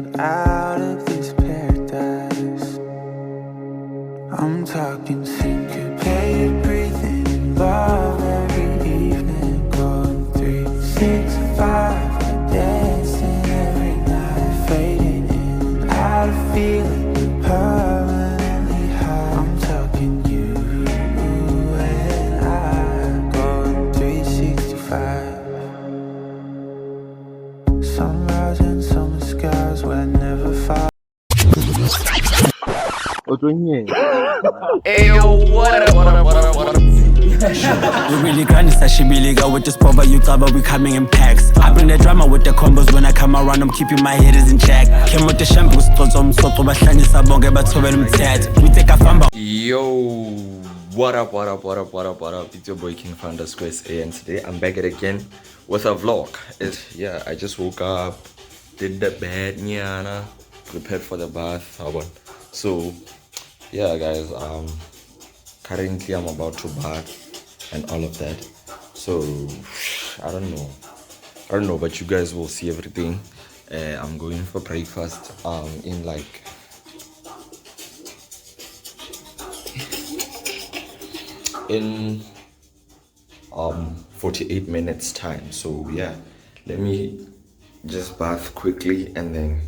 Out of this paradise, I'm talking syncopated breathing, love every evening, going 3, 6, 5, dancing every night, fading in and out of feeling permanently high. I'm talking you and I, going 365. Sunrise and summer skies where I never fall. Ayo, what up? We really grind, she really go with this proper you but we coming in packs. I bring the drama with the combos when I come around, I'm keeping my haters in check. Came with the shampoo, stots on soto, but shiny sabonge, but so them tat. We take a famba. Yo, what up? It's your boy King Founder Squares A, and today I'm back at again with a vlog. I just woke up, did the bed, nyana, prepared for the bath. So yeah guys, currently I'm about to bath and all of that. So I don't know, but you guys will see everything. I'm going for breakfast in like in 48 minutes time. So yeah, let me just bath quickly and then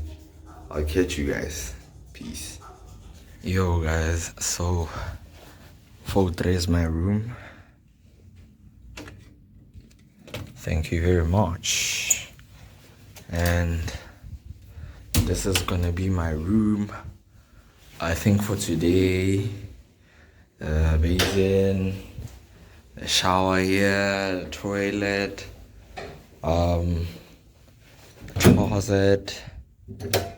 I'll catch you guys. Peace. Yo guys, so 4-3 is my room. Thank you very much. And this is gonna be my room, I think, for today. The basin, the shower here, the toilet, closet.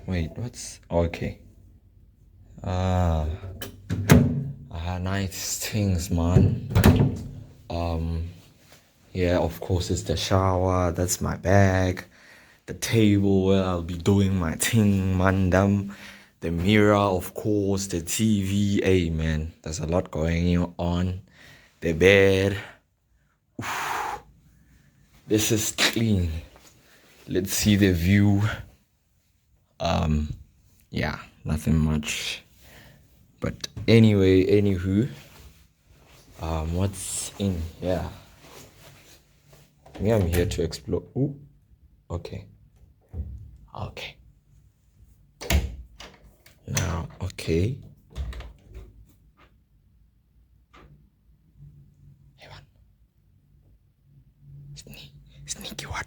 Wait, what's okay? Nice things, man. Yeah, of course it's the shower, that's my bag, the table where I'll be doing my thing, mandam, the mirror, of course, the TV. Hey man, there's a lot going on. The bed. Oof. This is clean. Let's see the view. Yeah, nothing much. But anyway, anywho, what's in here? Me, I'm here to explore. Ooh, okay. Now, okay. Hey, one. Sneaky what?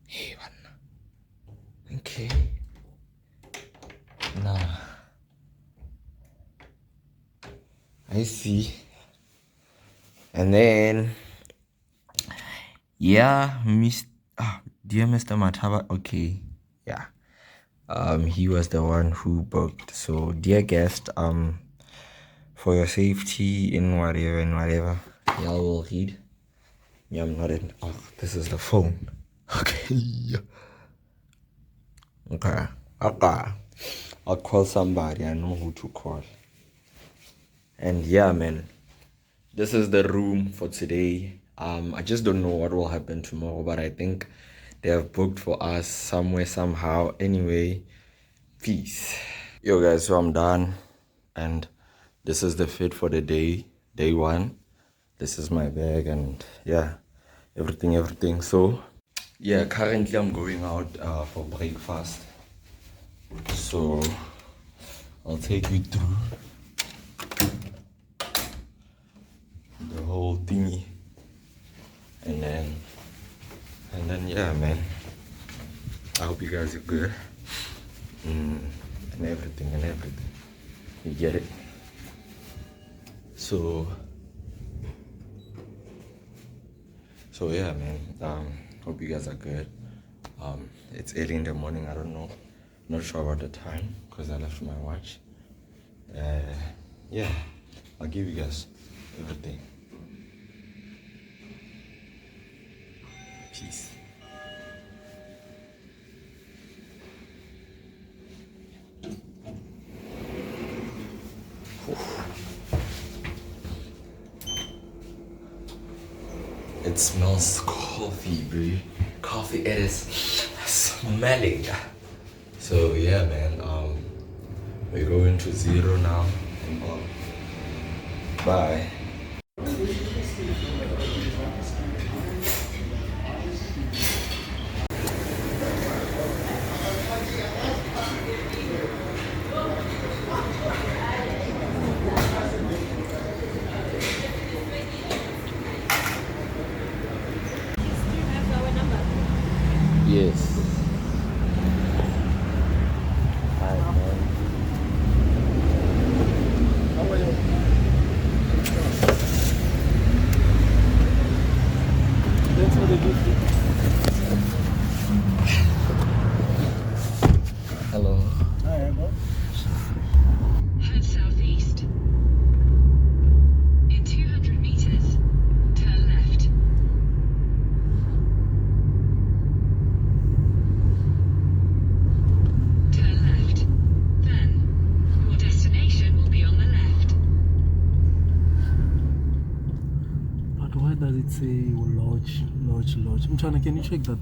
Hey, one. Okay. Nah. I see. And then, yeah, dear Mr. Mataba, okay, yeah. He was the one who booked. So, dear guest, for your safety in whatever, y'all will read. Yeah, I'm not in. Oh, this is the phone. Okay. I'll call somebody. I know who to call. And yeah, man, this is the room for today. I just don't know what will happen tomorrow, but I think they have booked for us somewhere, somehow. Anyway, peace. Yo guys, so I'm done, and this is the fit for the day one. This is my bag, and yeah, everything. So yeah, currently I'm going out for breakfast, so I'll take you through the whole thingy, and then yeah, man, I hope you guys are good. And everything, you get it. So yeah, man, hope you guys are good. It's early in the morning. I don't know, not sure about the time because I left my watch. Yeah, I'll give you guys everything. Peace. It smells coffee, bro. Coffee, it is smelling. So yeah, man. We're going to 0 now. Bye. Yes. Hi, man. How are you? Thanks for the gift. Hello. Hi, Emma. Head southeast. In 200 meters, turn left. Turn left. Then, your destination will be on the left. But why does it say lodge? Mchana, can you check that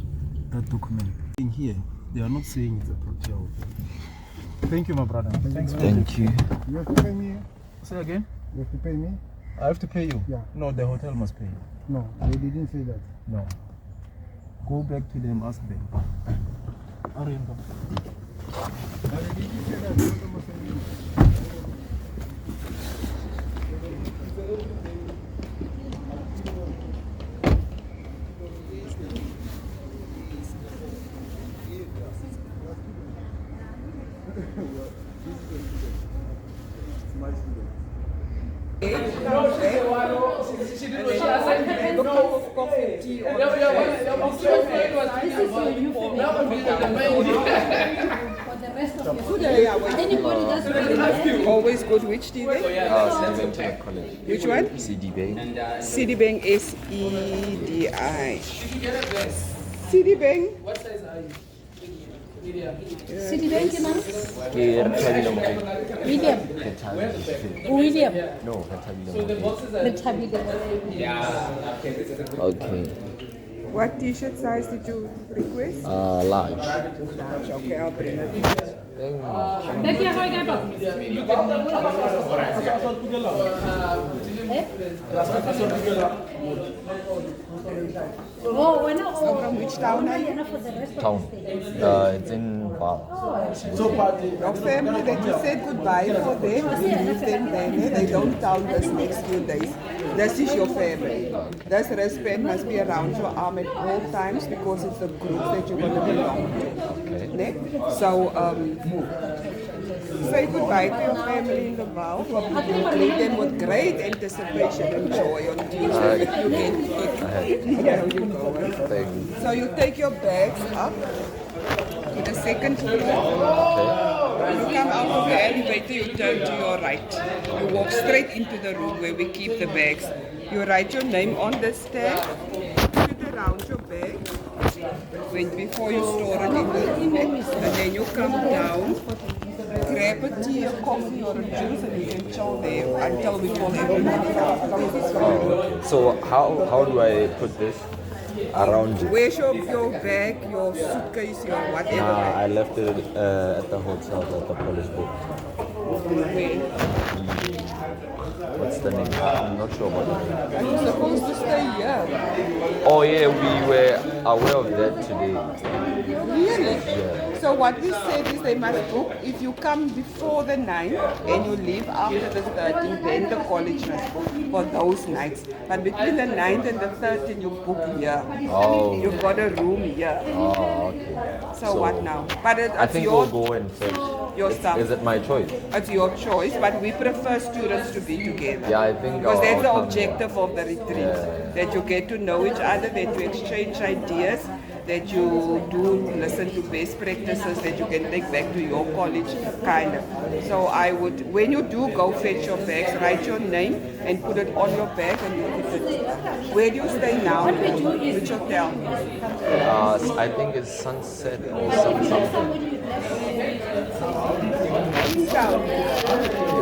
document? In here, they are not saying it's a Protea hotel. Thank you, my brother. Thanks for Thank you. You have to pay me. Say again? You have to pay me. I have to pay you? Yeah. No, the hotel must pay you. No, they didn't say that. No. Go back to them, ask them. Arindo. But they didn't say that. The hotel must pay me. Always go to which tea then? Citibank College. Which one? Citibank. Citibank SEDI. Citibank. Citibank ke mang? William. William. No, Rethabile. Okay. What t-shirt size did you request? Large. Okay, I'll bring it. Dek ya kau apa? Oh, when From which town are you? for the rest Town. It's in Val. Your family that you said goodbye for them, you leave them there. They don't count this next few days. This is your family. This respect must be around your arm at all times because it's the group that you're going to belong to. Okay. So, say goodbye to your family in the Val. Greet them with great anticipation and joy on Tuesday if you get here you go. Thank you. So you take your bags up to the second floor. You come out of the elevator, you turn to your right. You walk straight into the room where we keep the bags. You write your name on the stand, put it around your bag before you store it in the room. And then you come down, grab a tea, a coffee or a juice and you can chill there until we call everybody out. So how do I put this around you? Where's your bag, your suitcase, your whatever? I left it at the hotel at the police book. What's the name? I'm not sure about the name. Are you supposed to stay here? Oh yeah, we were aware of that today. Really? Yeah. So what we said is they must book, if you come before the 9th and you leave after the 13th, then the college must book for those nights. But between the 9th and the 13th, you book here. Oh. You've got a room here. Oh, okay. So what now? But it's I think your, we'll go and fetch. your stuff. Is it my choice? It's your choice, but we prefer students to be together. Yeah, I think Because that's the I'll come objective of the retreat, that you get to know each other, that you exchange ideas, that you do listen to best practices that you can take back to your college, kind of. So I would, when you do go fetch your bags, write your name and put it on your bag and you put it. Where do you stay now? Which hotel? I think it's Sunset or something. Town.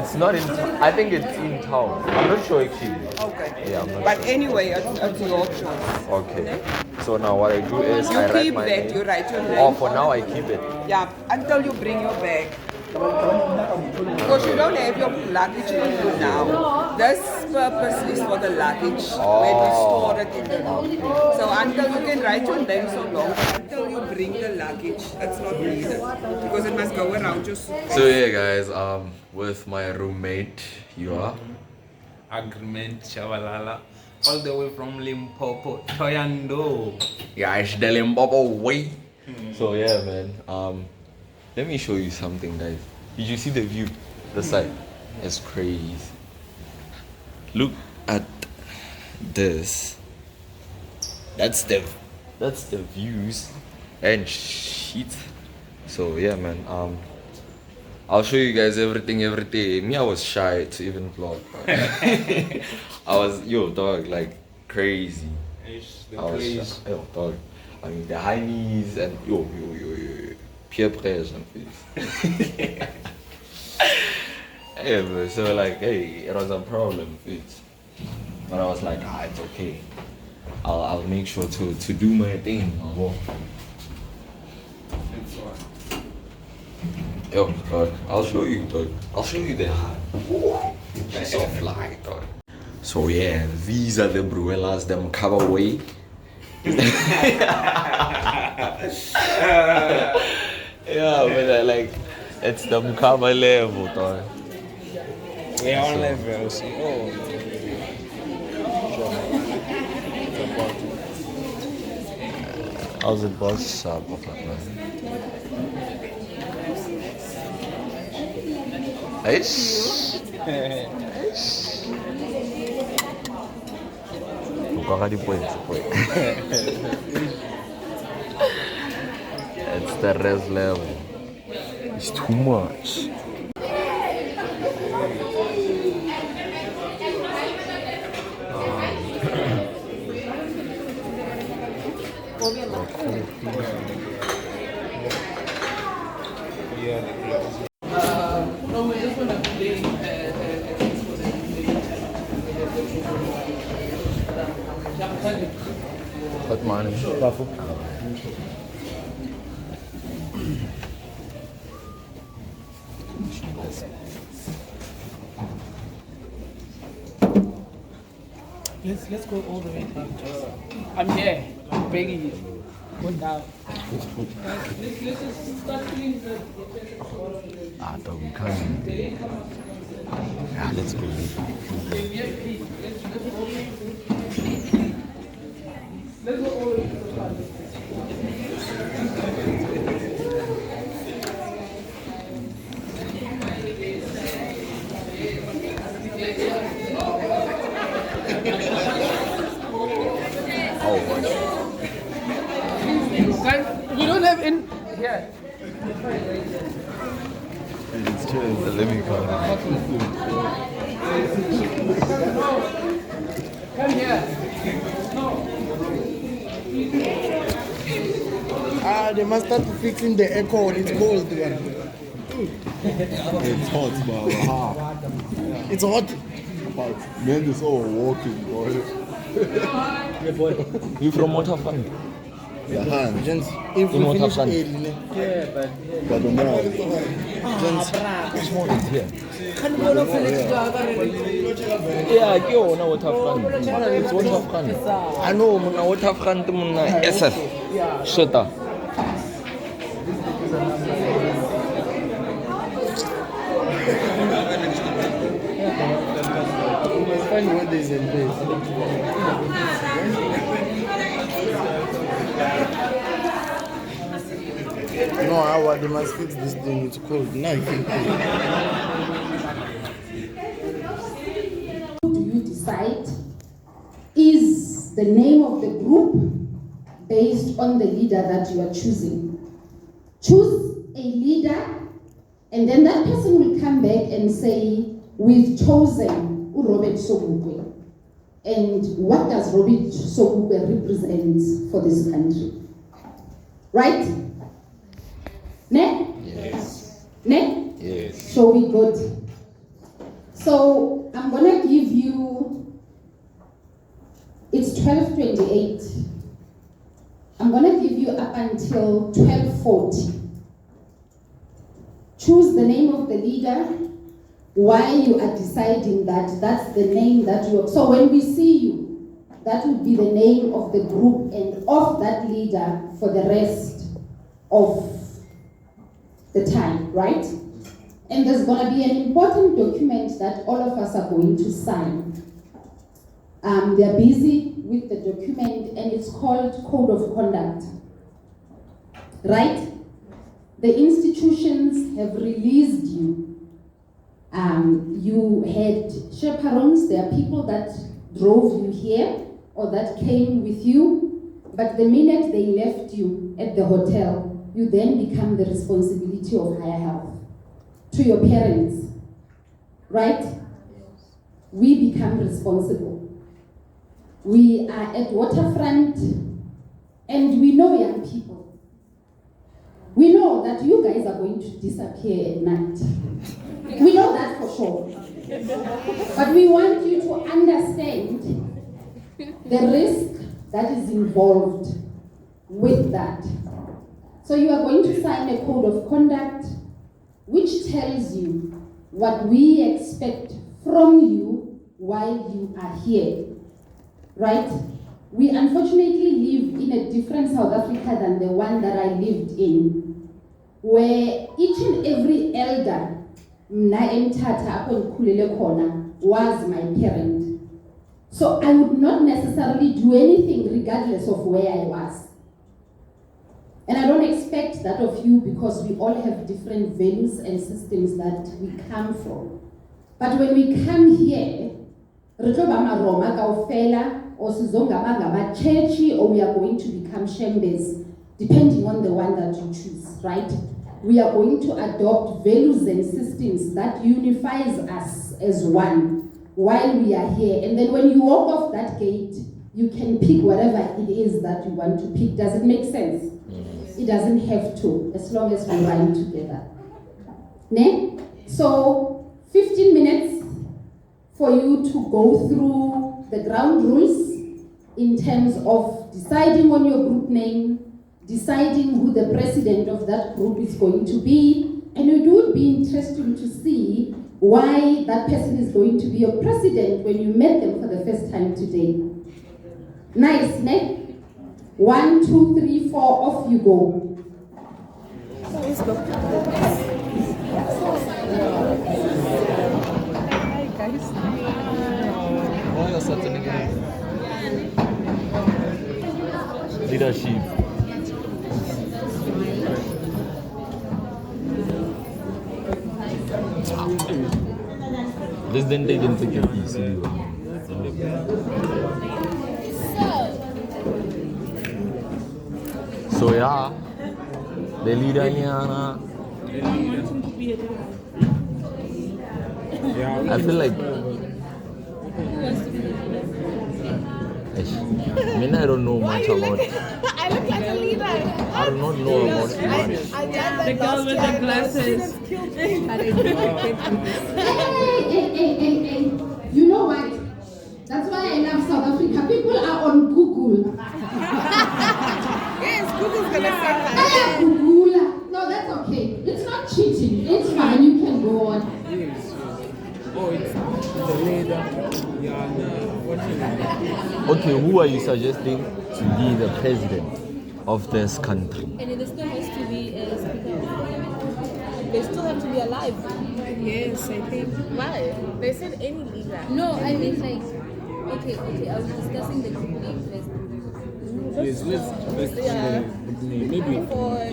It's It's not in. I think it's in town. I'm not sure actually. Okay. Yeah, I'm not But sure. anyway, it's your choice. Okay. So now what I do is You I write keep my that, name. you write your name. Oh, for now I keep it. Yeah, until you bring your bag. Because you don't have your luggage with you now. This purpose is for the luggage when we store it in the room. So until you can write your name so long, until you bring the luggage, it's not needed. Because it must go around your suitcase. So yeah, guys, with my roommate, you are. Agreement Chavalala, all the way from Limpopo, Toyando. Yeah, it's the Limpopo way. So yeah, man. Let me show you something, guys. Did you see the view? The side. It's crazy. Look at this. That's the views and shit. So yeah, man. I'll show you guys everything every day. Me, I was shy to even vlog. I was dog, like crazy. I was shy. Yo, dog. I mean the high knees and yo. Peer pressure, please. Yeah, bro. So like, hey, it was a problem, please. But I was like, it's okay. I'll make sure to do my thing. Yo, dog, I'll show you, dog. I'll show you the hand. She's so fly, dog. So yeah, these are the Bruellas, them cover away. Yeah, but like, it's the Mukaba level, dog. We're on levels. Oh. How's it, boss? Sharp, man. Eish. Mukaka di points, It's the rest level. It's too much. What money? Let's go all the way down. I'm here. I'm begging you. Go down. Let's just start doing the Dog, we can't. Yeah, let's go. Let's go all the way to the front. We don't have in here. It's true. Let me come. Come here. They must start fixing the echo when it's cold. It's hot, but It's hot. but men is all walking, boy. You from Waterfront? Yeah, Gents, if we In finish Waterfront. early, but the more. gents, Which one is here? Yeah, go on Waterfront. It's Waterfront. I know, muna Waterfront, muna SF. Shut up. we must find where there is a place. No, they must fix this thing. It's cold. Now you feel cold. Do you decide? Is the name of the group based on the leader that you are choosing? Choose a leader, and then that person will come back and say, we've chosen Robert Sobukwe. And what does Robert Sobukwe represent for this country? Right? Ne? Yes. Ne? Yes. So we got So I'm gonna give you, it's 12:28. I'm gonna give you up until 12:40. Choose the name of the leader, why you are deciding that that's the name that you, so when we see you, that would be the name of the group and of that leader for the rest of the time, right? And there's going to be an important document that all of us are going to sign. They're busy with the document and it's called Code of Conduct, right? The institutions have released you. You had chaperones, there are people that drove you here or that came with you, but the minute they left you at the hotel, you then become the responsibility of higher health to your parents, right? We become responsible. We are at waterfront and we know young people. We know that you guys are going to disappear at night. We know that for sure. But we want you to understand the risk that is involved with that. So you are going to sign a code of conduct which tells you what we expect from you while you are here, right? We unfortunately live in a different South Africa than the one that I lived in, where each and every elder was my parent. So I would not necessarily do anything regardless of where I was. And I don't expect that of you because we all have different values and systems that we come from. But when we come here, or churchy, or we are going to become shembes, depending on the one that you choose, right? We are going to adopt values and systems that unifies us as one while we are here. And then when you walk off that gate, you can pick whatever it is that you want to pick. Does it make sense? It doesn't have to, as long as we run together. Ne? So, 15 minutes for you to go through the ground rules in terms of deciding on your group name, deciding who the president of that group is going to be, and it would be interesting to see why that person is going to be your president when you met them for the first time today. Nice, ne? 1, 2, 3, 4, off you go. Let's go. Hi guys. Oh, you're such a leadership. This didn't take into your easy. So yeah, the leader here. I feel like I don't know much about. I look like a leader. I do not know about much. The girl with the glasses. Hey. You know what? That's why I love South Africa. People are on Google. Yes, Google's gonna say that. Google. No, that's okay. It's not cheating. It's fine. You can go on. Yes. Oh, it's the leader. Okay, who are you suggesting to be the president of this country? And it still has to be a speaker. They still have to be alive. Yes, I think. Why? They said any leader. No, I mean like, okay, I was discussing the group name first. Yes, let's maybe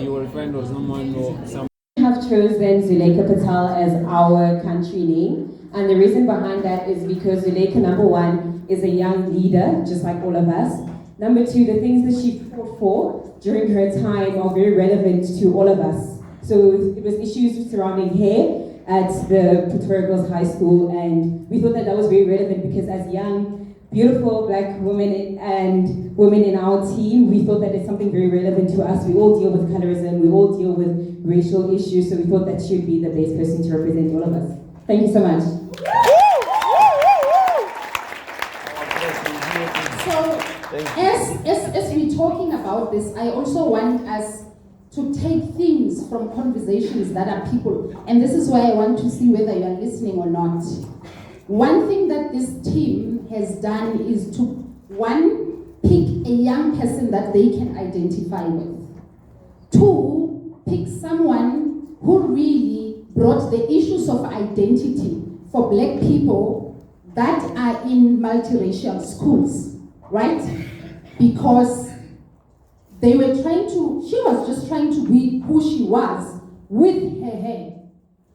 you will find out someone or some. We have chosen Zuleika Patel as our country name. And the reason behind that is because Zuleika, number one, is a young leader, just like all of us. Number two, the things that she fought for during her time are very relevant to all of us. So it was issues surrounding hair at the Pretoria Girls High School, and we thought that was very relevant because as young, beautiful black women and women in our team, we thought that it's something very relevant to us. We all deal with colorism, we all deal with racial issues, so we thought that she would be the best person to represent all of us. Thank you so much. As we're talking about this, I also want us to take things from conversations that are people, and this is why I want to see whether you are listening or not. One thing that this team has done is to, one, pick a young person that they can identify with. Two, pick someone who really brought the issues of identity for Black people that are in multiracial schools, right? Because they were she was just trying to be who she was with her hair.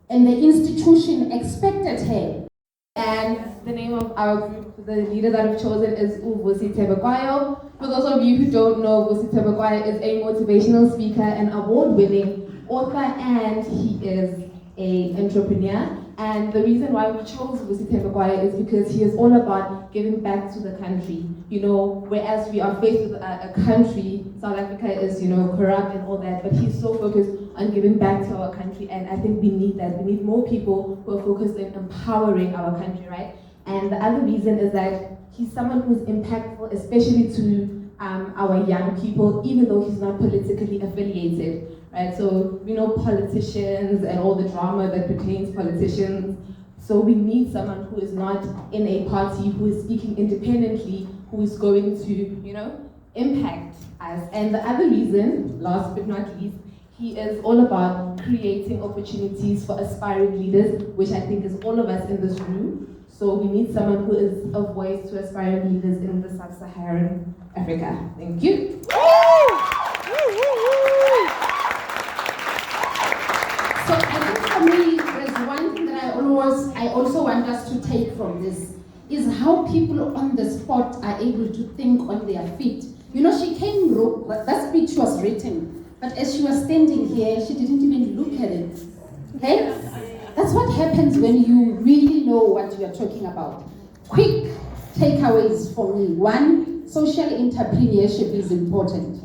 And the institution expected her. And the name of our group, the leader that I've chosen is Buti Manamela. For those of you who don't know, Buti Manamela is a motivational speaker and award-winning author, and he is an entrepreneur. And the reason why we chose Buti Manamela is because he is all about giving back to the country. You know, whereas we are faced with a country, South Africa is, you know, corrupt and all that, but he's so focused on giving back to our country, and I think we need that. We need more people who are focused on empowering our country, right? And the other reason is that he's someone who's impactful, especially to our young people, even though he's not politically affiliated, right? So we know politicians and all the drama that pertains politicians. So we need someone who is not in a party, who is speaking independently, who is going to, you know, impact us. And the other reason, last but not least, he is all about creating opportunities for aspiring leaders, which I think is all of us in this room. So we need someone who is a voice to aspiring leaders in the sub-Saharan Africa. Thank you. So I think for me, there's one thing that I also want us to take from this, is how people on the spot are able to think on their feet. You know, she came, that speech was written, but as she was standing here, she didn't even look at it. Okay? That's what happens when you really know what you're talking about. Quick takeaways for me. One, social entrepreneurship is important.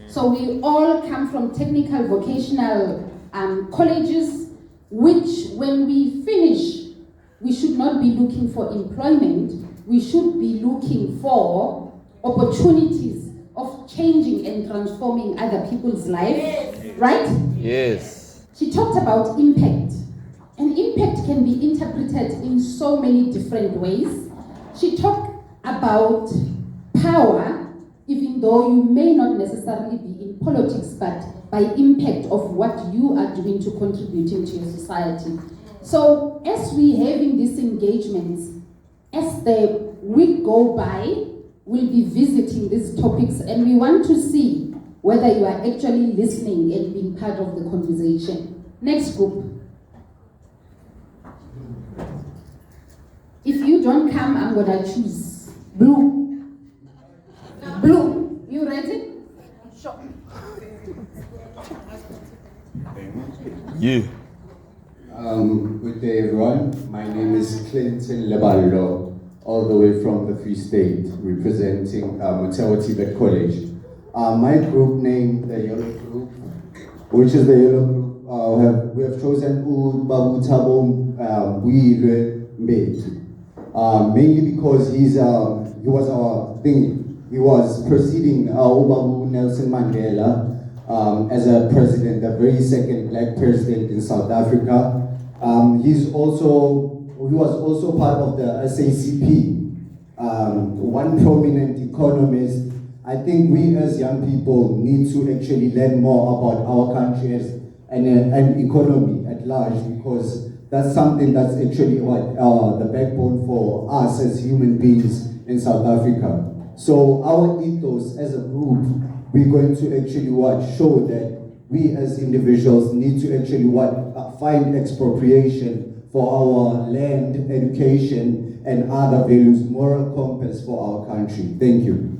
So we all come from technical vocational colleges, which when we finish, we should not be looking for employment. We should be looking for opportunities of changing and transforming other people's lives, right? Yes. She talked about impact. And impact can be interpreted in so many different ways. She talked about power, even though you may not necessarily be in politics, but by impact of what you are doing to contributing to your society. So as we having these engagements, as the week go by, we'll be visiting these topics, and we want to see whether you are actually listening and being part of the conversation. Next group. If you don't come, I'm gonna choose blue. Blue, you ready? Sure. Yeah. Good day, everyone. My name is Clinton Leballo, all the way from the Free State, representing Motewa Tibet College. My group name, the Yellow Group, which is the Yellow Group, we have chosen Babu Thabo bwoii mainly because he was preceding Babu Nelson Mandela as a president, the very second Black president in South Africa. He was also part of the SACP, one prominent economist. I think we as young people need to actually learn more about our country and economy at large, because that's something that's actually the backbone for us as human beings in South Africa. So our ethos as a group, we're going to actually show that we as individuals need to actually find expropriation for our land, education, and other values, moral compass for our country. Thank you.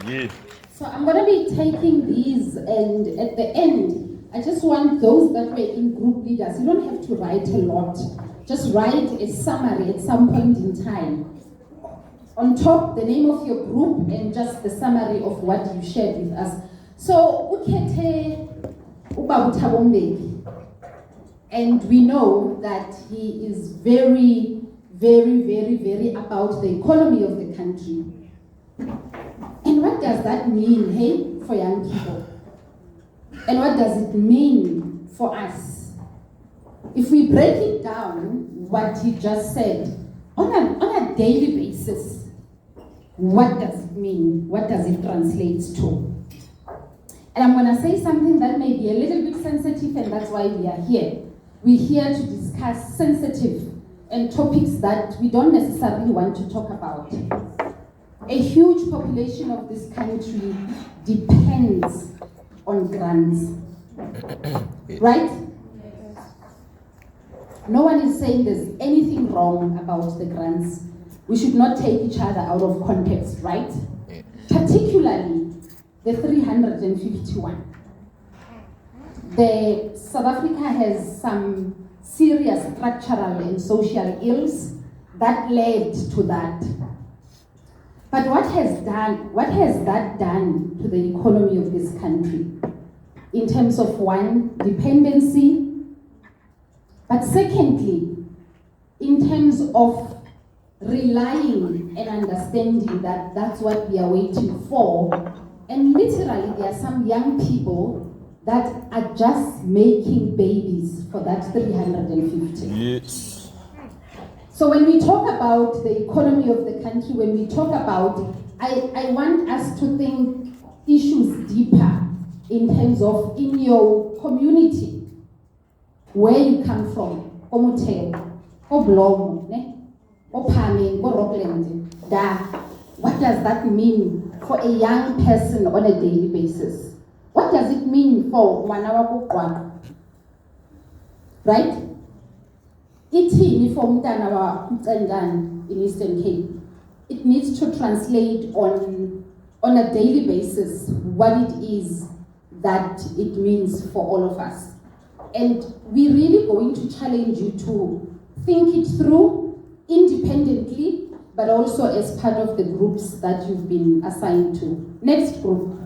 Yeah. So I'm going to be taking these, and at the end, I just want those that were in group leaders, you don't have to write a lot. Just write a summary at some point in time. On top, the name of your group and just the summary of what you shared with us. So, ukhethe uBabu Thabo, and we know that he is very, very, very, very about the economy of the country. And what does that mean, hey, for young people? And what does it mean for us? If we break it down, what he just said, on a daily basis, what does it mean? What does it translate to? And I'm going to say something that may be a little bit sensitive, and that's why we are here. We're here to discuss sensitive and topics that we don't necessarily want to talk about. A huge population of this country depends on grants, right? No one is saying there's anything wrong about the grants. We should not take each other out of context, right? Particularly the 351. South Africa has some serious structural and social ills that led to that. But what has that done to the economy of this country? In terms of one, dependency, but secondly, in terms of relying and understanding that that's what we are waiting for. And literally, there are some young people that are just making babies for that 350. Yes. So when we talk about the economy of the country, when we talk about, I want us to think issues deeper in terms of in your community, where you come from, Omuteo, Oblomo, Opame, Rockland, what does that mean for a young person on a daily basis? What does it mean for Wanawa? Right? Iti for Mtanawa in Eastern Cape. It needs to translate on a daily basis what it is that it means for all of us. And we're really going to challenge you to think it through independently, but also as part of the groups that you've been assigned to. Next group.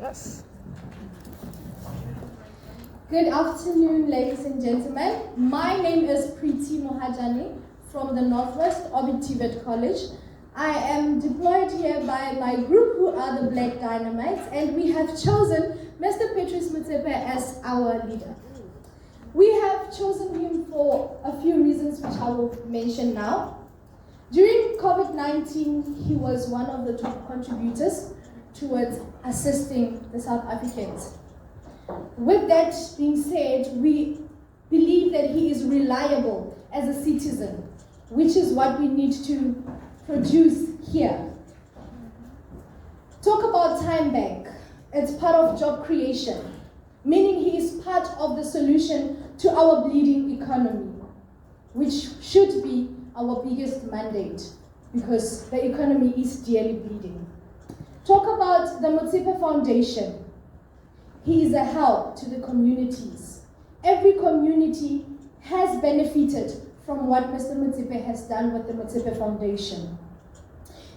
Yes. Good afternoon, ladies and gentlemen. My name is Preeti Mohajani from the Northwest Obi College. I am deployed here by my group, who are the Black Dynamites, and we have chosen Mr. Patrice Motsepe as our leader. We have chosen him for a few reasons, which I will mention now. During COVID-19, he was one of the top contributors towards assisting the South Africans. With that being said, we believe that he is reliable as a citizen, which is what we need to produce here. Talk about time bank. It's part of job creation, meaning he is part of the solution to our bleeding economy, which should be our biggest mandate, because the economy is dearly bleeding. Talk about the Motsepe Foundation. He is a help to the communities. Every community has benefited from what Mr. Motsepe has done with the Motsepe Foundation.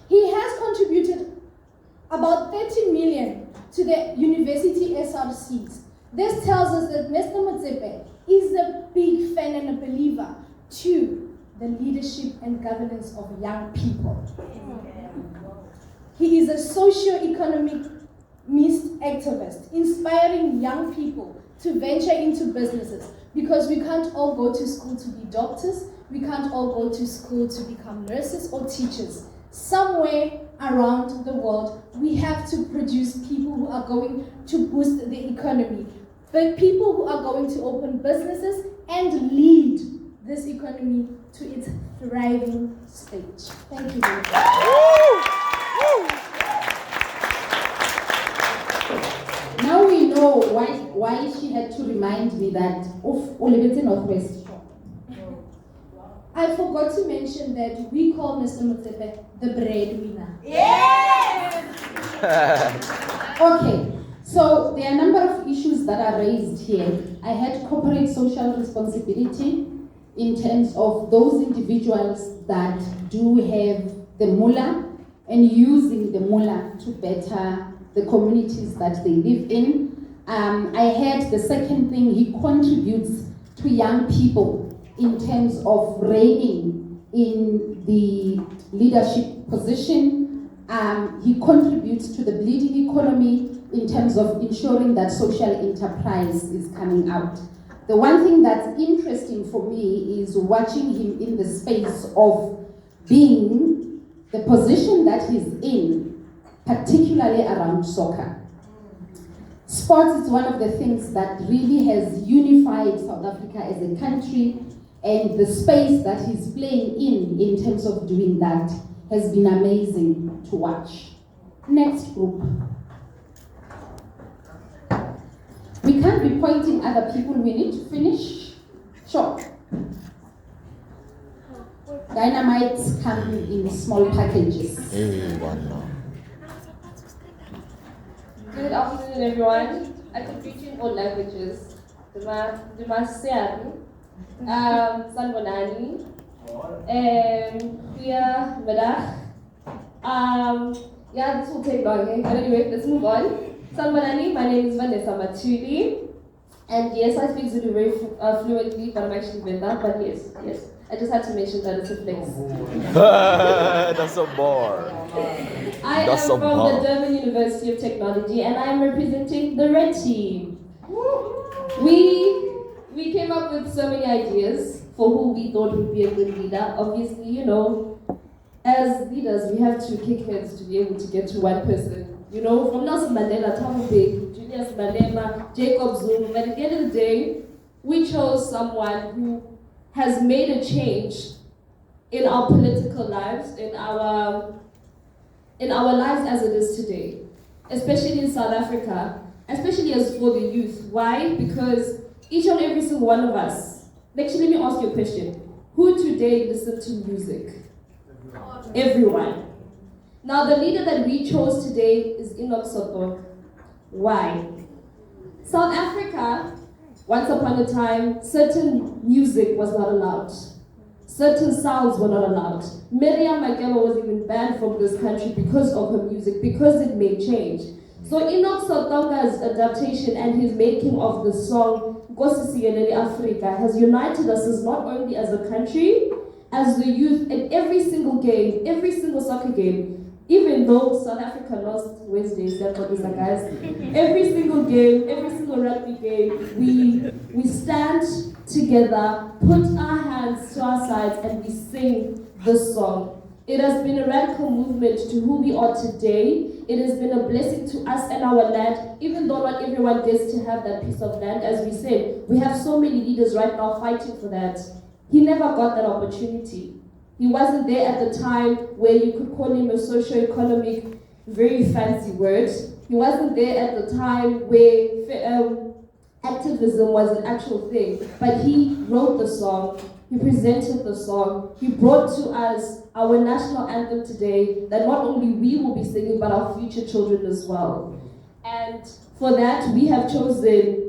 He has contributed about 30 million to the university SRCs. This tells us that Mr. Motsepe is a big fan and a believer to the leadership and governance of young people. He is a socio-economic activist, inspiring young people to venture into businesses, because we can't all go to school to be doctors, we can't all go to school to become nurses or teachers. Somewhere around the world, we have to produce people who are going to boost the economy, but people who are going to open businesses and lead this economy to its thriving stage. Thank you very much. Now we know why she had to remind me that of Olibete Northwest. I forgot to mention that we call Mr. Motsepe the breadwinner. Yes! Okay, so there are a number of issues that are raised here. I had corporate social responsibility in terms of those individuals that do have the mullah and using the mullah to better the communities that they live in. I had the second thing, he contributes to young people in terms of reigning in the leadership position. He contributes to the bleeding economy in terms of ensuring that social enterprise is coming out. The one thing that's interesting for me is watching him in the space of being the position that he's in, particularly around soccer. Sports is one of the things that really has unified South Africa as a country, and the space that he's playing in terms of doing that has been amazing to watch. Next group. We can't be pointing other people, we need to finish. Sure. Dynamites come in small packages. Good afternoon, everyone. I can greet you in all languages. Sanbonani, Kuya, Madah. Yeah, this will take long, eh? But anyway, let's move on. Sanbonani, my name is Vanessa Matuli. And yes, I speak Zulu very fluently, but I'm actually Venda. But yes. I just had to mention that it's a flex. That's a bar. I am from the Durban University of Technology, and I am representing the red team. We came up with so many ideas for who we thought would be a good leader. Obviously, you know, as leaders, we have to kick heads to be able to get to one person. You know, from Nelson Mandela, Thabo Mbeki, Julius Malema, Jacob Zuma, but at the end of the day, we chose someone who has made a change in our political lives, in our lives as it is today, especially in South Africa, especially as for the youth. Why? Because each and every single one of us, actually, let me ask you a question. Who today listens to music? Everyone. Now, the leader that we chose today is Enoch Sotok. Why? South Africa, once upon a time, certain music was not allowed. Certain sounds were not allowed. Miriam Makeba was even banned from this country because of her music, because it made change. So Enoch Sotoka's adaptation and his making of the song Nkosi Siyelele Africa has united us as not only as a country, as the youth, in every single game, every single soccer game. Even though South Africa lost Wednesday, guys, every single game, every single rugby game, we stand together, put our hands to our sides, and we sing the song. It has been a radical movement to who we are today. It has been a blessing to us and our land, even though not everyone gets to have that piece of land. As we said, we have so many leaders right now fighting for that. He never got that opportunity. He wasn't there at the time where you could call him a socio-economic, very fancy word. He wasn't there at the time where activism was an actual thing. But he wrote the song, he presented the song, he brought to us our national anthem today that not only we will be singing, but our future children as well. And for that, we have chosen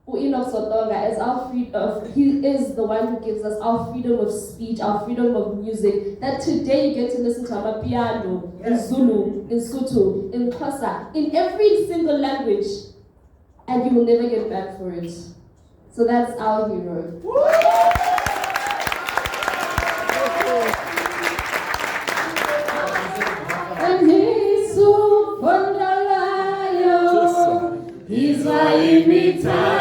Enoch Sotonga as our freedom. He is the one who gives us our freedom of speech, our freedom of music. That today you get to listen to Amapiano, in Zulu, in Sotho, in Xhosa, in every single language, and you will never get back for it. So that's our hero. And he's so wonderful. He's my imitation.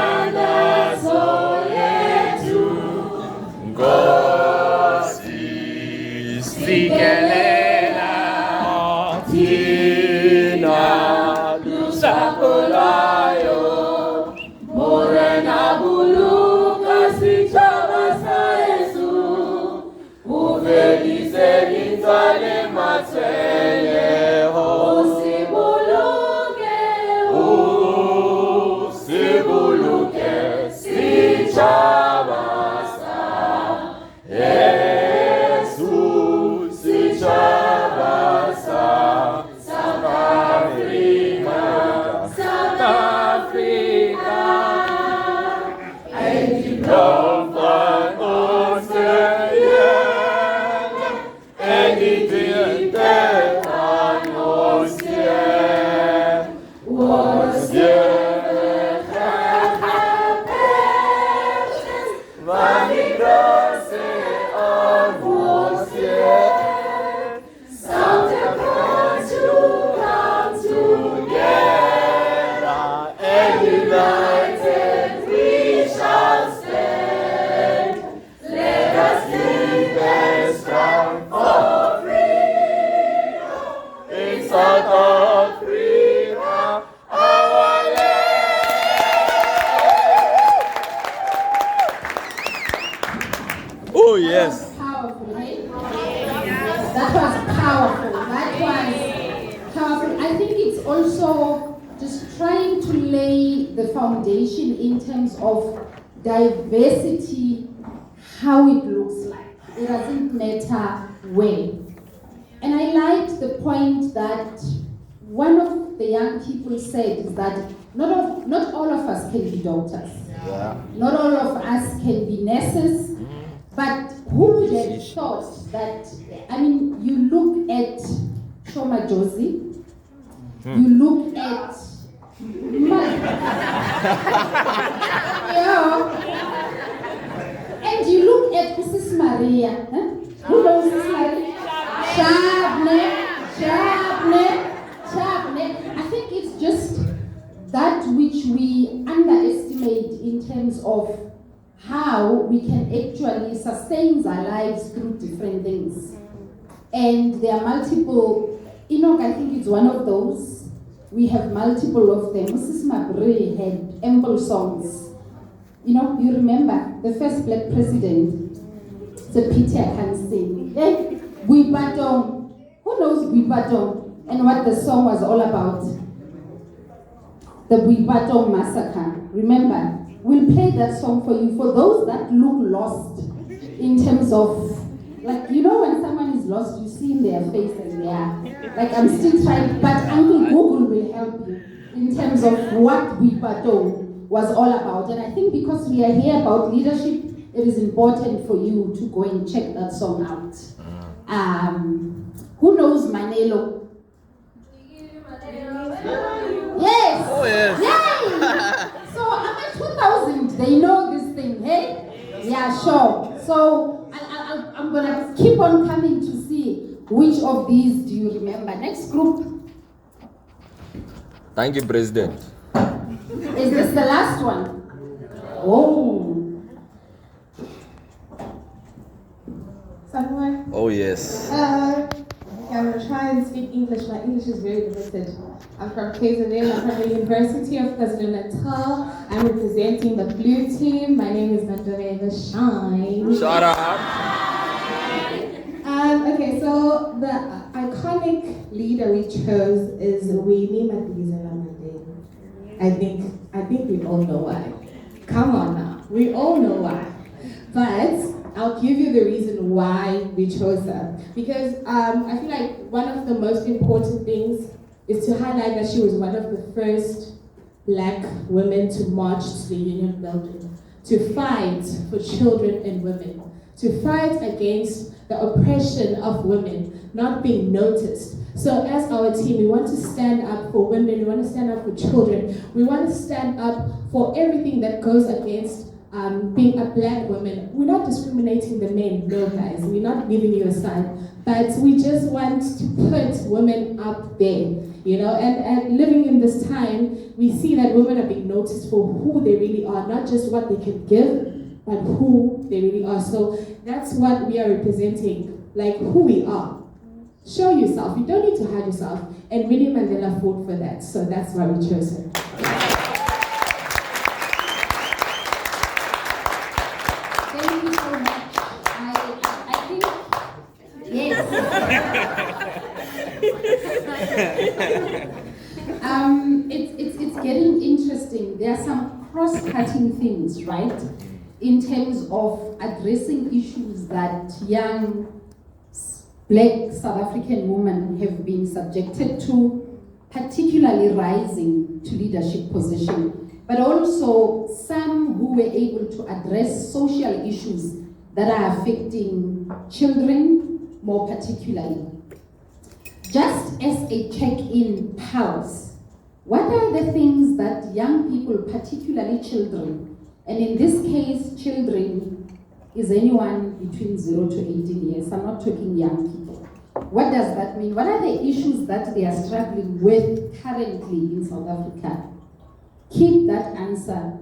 Anything also just trying to lay the foundation in terms of diversity, how it looks like. It doesn't matter where. And I liked the point that one of the young people said is that not all of us can be doctors. Yeah. Not all of us can be nurses. But who would have thought that, I mean, you look at Shoma Josie, you look at and you look at Mrs. Maria. Huh? Who knows Mrs. Maria? Sharpne. I think it's just that which we underestimate in terms of how we can actually sustain our lives through different things. And there are multiple, Enoch, I think it's one of those. We have multiple of them. Mrs. Mabre had ample songs. You know, you remember the first black president. It's a pity I can't sing. Bui Patong. Who knows Bui Patong and what the song was all about? The Bui Patong massacre. Remember? We'll play that song for you. For those that look lost in terms of, like, you know when someone is lost, you see in their face and they are, like, I'm still trying, but Uncle Google will help you in terms of what Bui Patong was all about. And I think because we are here about leadership, it is important for you to go and check that song out. Who knows Manelo? Yes! Oh, yes! Yay! So I'm at 2000, they know this thing, hey? Yeah, sure. So I'm gonna keep on coming to see which of these do you remember. Next group. Thank you, President. Is this the last one? Oh. Someone? Oh, yes. I'm gonna try and speak English. My English is very limited. I'm from KZN. I'm from the University of KwaZulu-Natal. I'm representing the blue team. My name is Mandela Shine. Shut up. Okay, so the iconic leader we chose is Winnie Madikizela-Mandela. I think we all know why. Come on now, we all know why. But I'll give you the reason why we chose her. Because I feel like one of the most important things is to highlight that she was one of the first black women to march to the Union Building, to fight for children and women, to fight against the oppression of women not being noticed. So as our team, we want to stand up for women, we want to stand up for children, we want to stand up for everything that goes against being a black woman. We're not discriminating the men, no guys, we're not giving you a sign, but we just want to put women up there, you know, and living in this time, we see that women are being noticed for who they really are, not just what they can give, but who they really are. So that's what we are representing, like who we are. Show yourself, you don't need to hide yourself, and Winnie Mandela fought for that, so that's why we chose her. Thank you so much. I think, yes. It's getting interesting. There are some cross-cutting things, right? In terms of addressing issues that young black South African women have been subjected to, particularly rising to leadership position, but also some who were able to address social issues that are affecting children more particularly. Just as a check-in pulse, what are the things that young people, particularly children, and in this case, children is anyone between 0 to 18 years, I'm not talking young people. What does that mean? What are the issues that they are struggling with currently in South Africa? Keep that answer.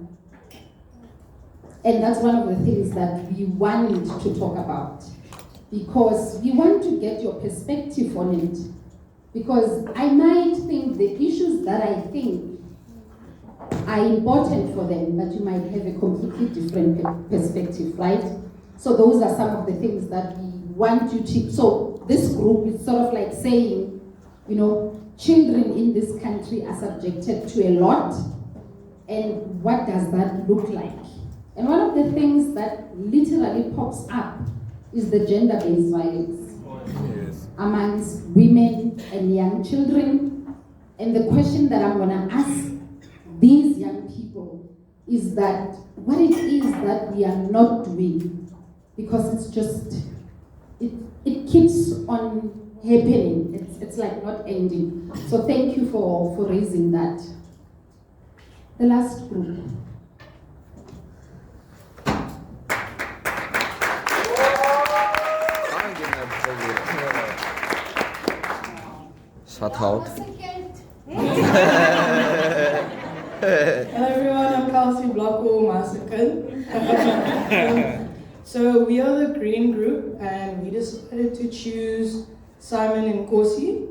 And that's one of the things that we want to talk about, because we want to get your perspective on it. Because I might think the issues that I think are important for them, but you might have a completely different perspective, right? So those are some of the things that we want you to, so this group is sort of like saying, you know, children in this country are subjected to a lot, and what does that look like? And one of the things that literally pops up is the gender-based violence amongst women and young children. And the question that I'm gonna ask these young people is that what it is that we are not doing, because it's just, it keeps on happening. It's like not ending. So thank you for raising that. The last group. Shut out. Hello everyone, I'm Kelsey Blocko Masakan. So we are the green group and we decided to choose Simon and Kosi.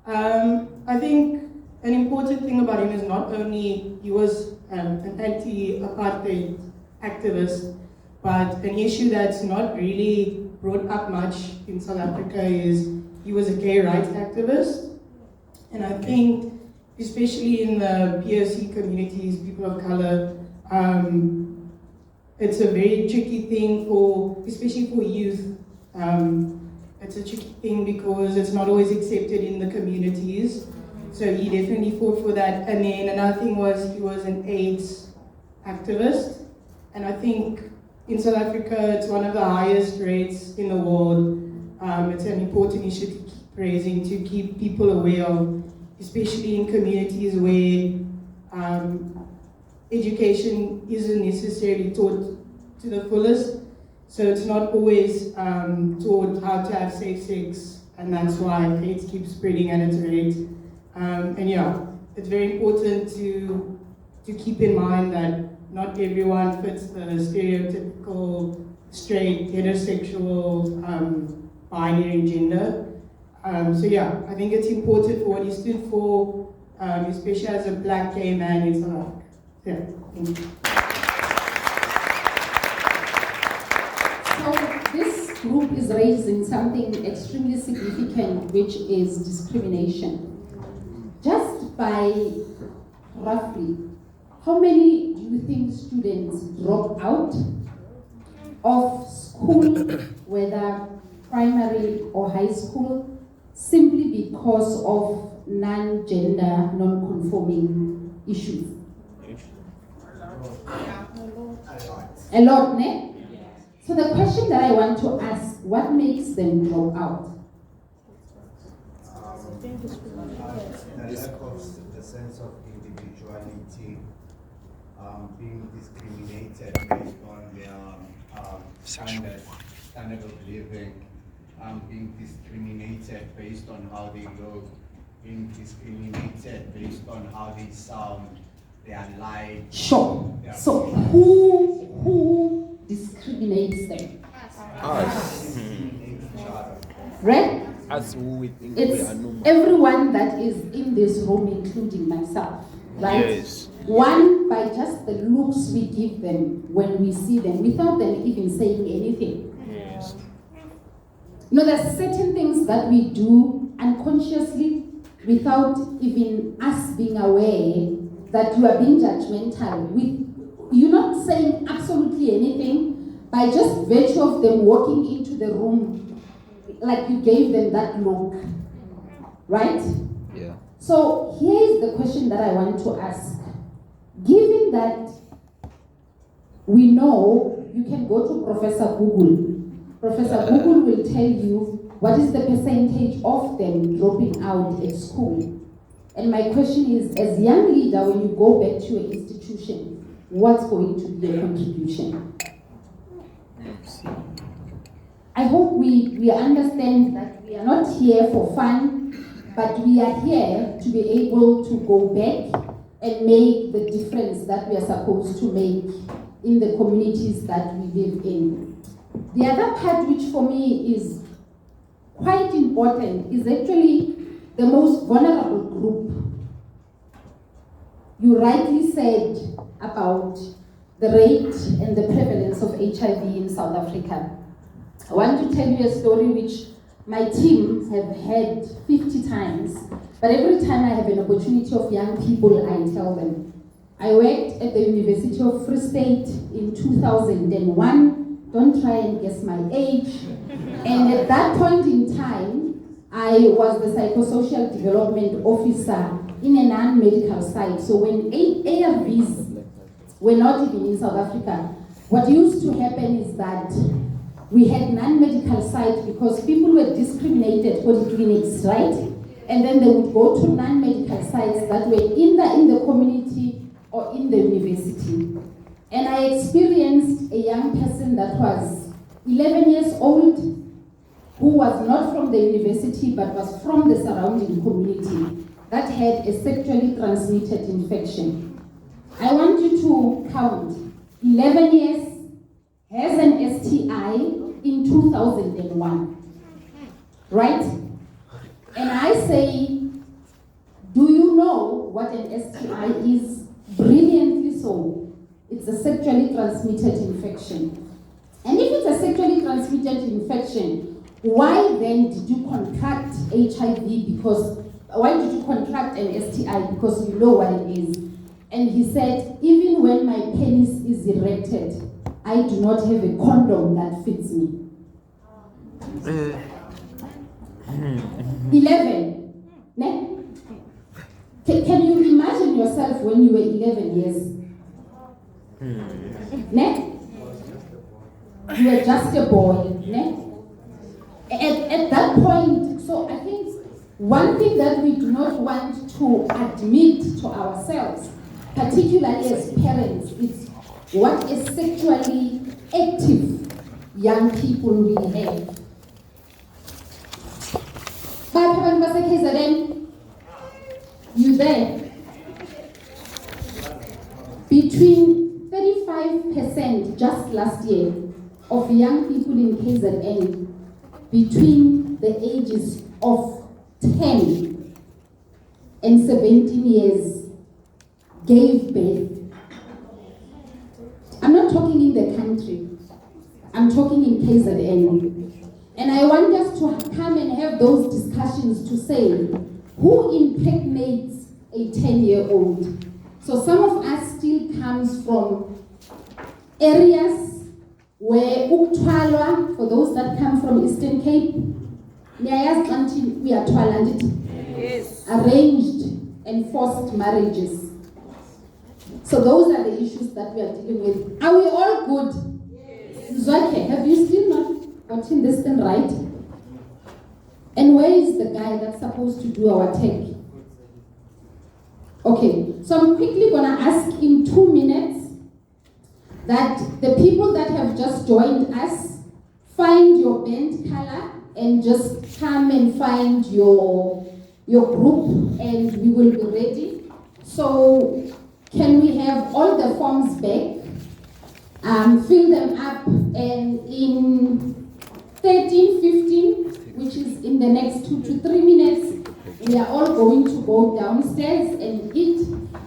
I think an important thing about him is not only he was an anti-apartheid activist, but an issue that's not really brought up much in South Africa is he was a gay rights activist. And I think, especially in the POC communities, people of color, it's a very tricky thing especially for youth. It's a tricky thing because it's not always accepted in the communities. So he definitely fought for that. And then another thing was he was an AIDS activist. And I think in South Africa, it's one of the highest rates in the world. It's an important issue to keep raising, to keep people aware of, especially in communities where education isn't necessarily taught to the fullest. So it's not always taught how to have safe sex, and that's why AIDS keeps spreading at its rate. And yeah, it's very important to keep in mind that not everyone fits the stereotypical straight, heterosexual, binary gender. So yeah, I think it's important for what he stood for, especially as a black gay man in South Africa. Yeah, thank you. So this group is raising something extremely significant, which is discrimination. Just by roughly, how many do you think students drop out of school, whether primary or high school, simply because of non-gender, non-conforming issues? A lot, ne? So the question that I want to ask, what makes them drop out? The lack of the sense of individuality, being discriminated based on their standard of living, being discriminated based on how they look, being discriminated based on how they sound, their life. Sure. So who discriminates them? Us. Right? As who we think it's we are normal. Everyone that is in this room, including myself, right? Yes. One, by just the looks we give them when we see them, without them even saying anything. Yes. You know, there's certain things that we do unconsciously without even us being aware that you are being judgmental. You're not saying absolutely anything, by just virtue of them walking into the room, like you gave them that look, right? Yeah. So here is the question that I want to ask. Given that we know, you can go to Professor Google. Professor Google will tell you what is the percentage of them dropping out at school. And my question is, as young leader, when you go back to your institution, what's going to be your contribution? I hope we understand that we are not here for fun, but we are here to be able to go back and make the difference that we are supposed to make in the communities that we live in. The other part, which for me is quite important, is actually the most vulnerable group. You rightly said about the rate and the prevalence of HIV in South Africa. I want to tell you a story which my team have had 50 times, but every time I have an opportunity of young people, I tell them. I worked at the University of Free State in 2001. Don't try and guess my age. And at that point in time, I was the psychosocial development officer in a non-medical site. So when ARVs were not even in South Africa, what used to happen is that we had non-medical sites because people were discriminated for the clinics, right? And then they would go to non-medical sites that were either in the community or in the university. And I experienced a young person that was 11 years old, who was not from the university but was from the surrounding community, that had a sexually transmitted infection. I want you to count 11 years, has an STI in 2001, right? And I say, do you know what an STI is? Brilliantly so. It's a sexually transmitted infection. And if it's a sexually transmitted infection, why then did you contract HIV? Because why did you contract an STI? Because you know what it is. And he said, even when my penis is erected, I do not have a condom that fits me. 11. Ne? Can you imagine yourself when you were 11 years? Ne? You were just a boy. Ne? At that point, so I think one thing that we do not want to admit to ourselves, particularly as parents, is what a sexually active young people really have. You there? Between 35% just last year of young people in KZN between the ages of 10 and 17 years gave birth. I'm not talking in the country, I'm talking in KZN. And I want us to come and have those discussions to say, who impregnates a 10-year-old? So some of us still comes from areas where Uktwalwa, for those that come from Eastern Cape, we are yes. Arranged and forced marriages. So those are the issues that we are dealing with. Are we all good? Yes. Zwake, have you still not gotten this thing right? And where is the guy that's supposed to do our tech? Okay, so I'm quickly gonna ask in 2 minutes that the people that have just joined us, find your band color and just come and find your group and we will be ready. So can we have all the forms back, fill them up, and in 13, 15, which is in the next 2 to 3 minutes, we are all going to go downstairs and eat.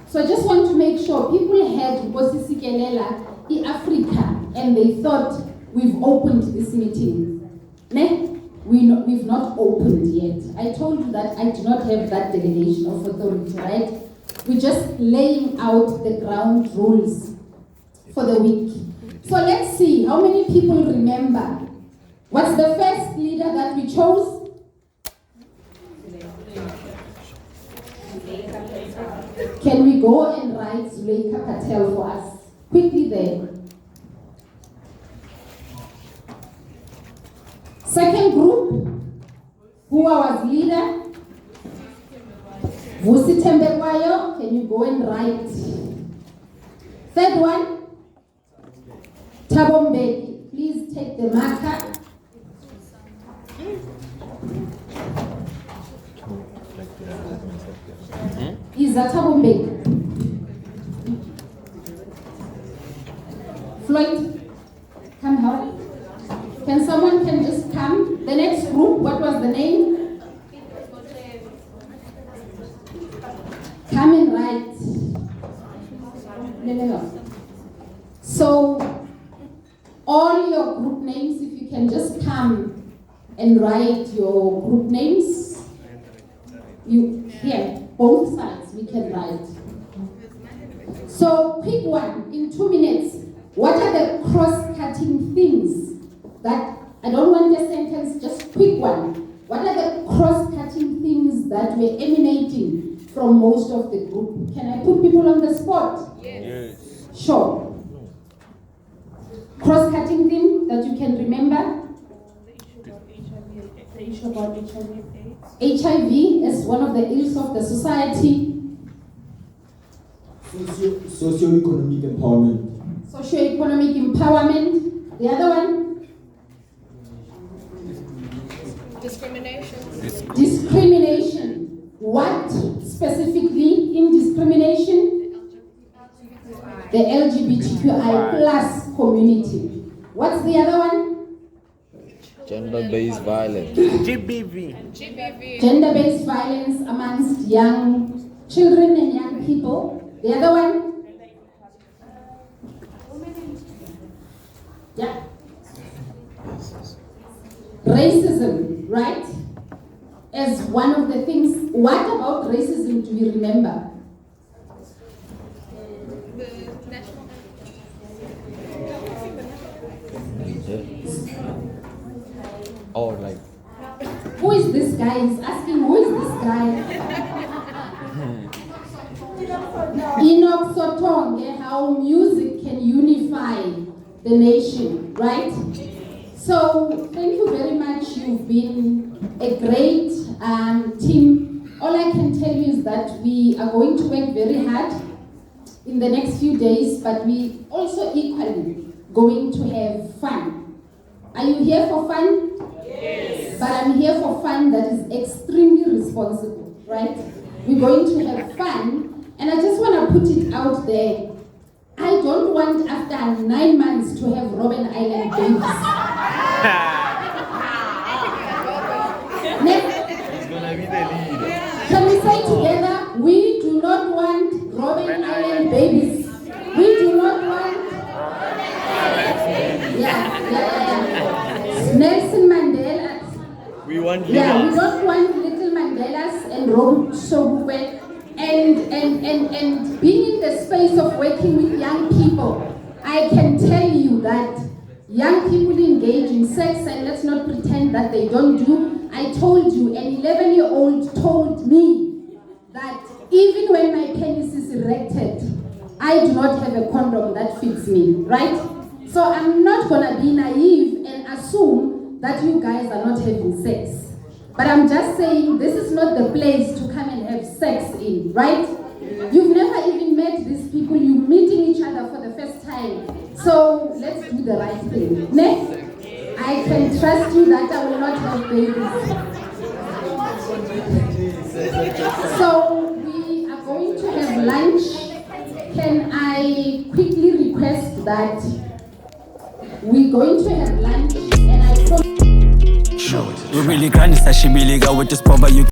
So I just want to make sure people had Nkosi Sikelela in Africa and they thought we've opened this meeting. Ne? We've not opened yet. I told you that I do not have that delegation of authority, right? We're just laying out the ground rules for the week. So let's see, how many people remember what's the first leader that we chose? Can we go and write Zuleika Patel for us? Quickly there. Second group, who was leader? Vusi Tembekwayo, can you go and write? Third one, Thabo Mbeki, please take the marker. Is that Thabo Mbeki? Floyd, come help. Can someone just come? The next group, what was the name? Come and write. No. So, all your group names, if you can just come and write your group names. Here, both sides we can write. So pick one in 2 minutes. What are the cross-cutting things that, I don't want a sentence, just pick one. What are the cross-cutting things that were emanating from most of the group? Can I put people on the spot? Yes. Sure. Cross-cutting thing that you can remember? The issue about HIV. HIV is one of the ills of the society. Socio-economic empowerment. Socio-economic empowerment. The other one? Discrimination. Discrimination. What specifically in discrimination? The LGBTQI plus community. What's the other one? Gender-based violence. GBV. Gender-based violence amongst young children and young people. The other one? Yeah. Racism, right? As one of the things. What about racism do you remember? The national Oh, like. Who is this guy? He's asking, who is this guy? Enoch Sotonge, how music can unify the nation, right? So, thank you very much. You've been a great team. All I can tell you is that we are going to work very hard in the next few days, but we also equally going to have fun. Are you here for fun? Yes. But I'm here for fun that is extremely responsible, right? We're going to have fun. And I just want to put it out there. I don't want after 9 months to have Robben Island babies. Next. He's gonna be the leader. Can we say together, we do not want Robben Island babies. We do not want... Yeah. Nelson Mandela. We want leaders. Yeah, we don't want little Mandelas and Sobukwe. And being in the space of working with young people, I can tell you that young people engage in sex, and let's not pretend that they don't do. I told you, an 11-year-old told me that even when my penis is erected, I do not have a condom that fits me, right? So I'm not gonna be naive and assume that you guys are not having sex. But I'm just saying, this is not the place to come and have sex in, right? You've never even met these people. You're meeting each other for the first time. So let's do the right thing. Next, I can trust you that I will not have babies. So we are going to have lunch. Can I quickly request that we're going to have lunch, and I promise. We really grind this, I should be legal with this power you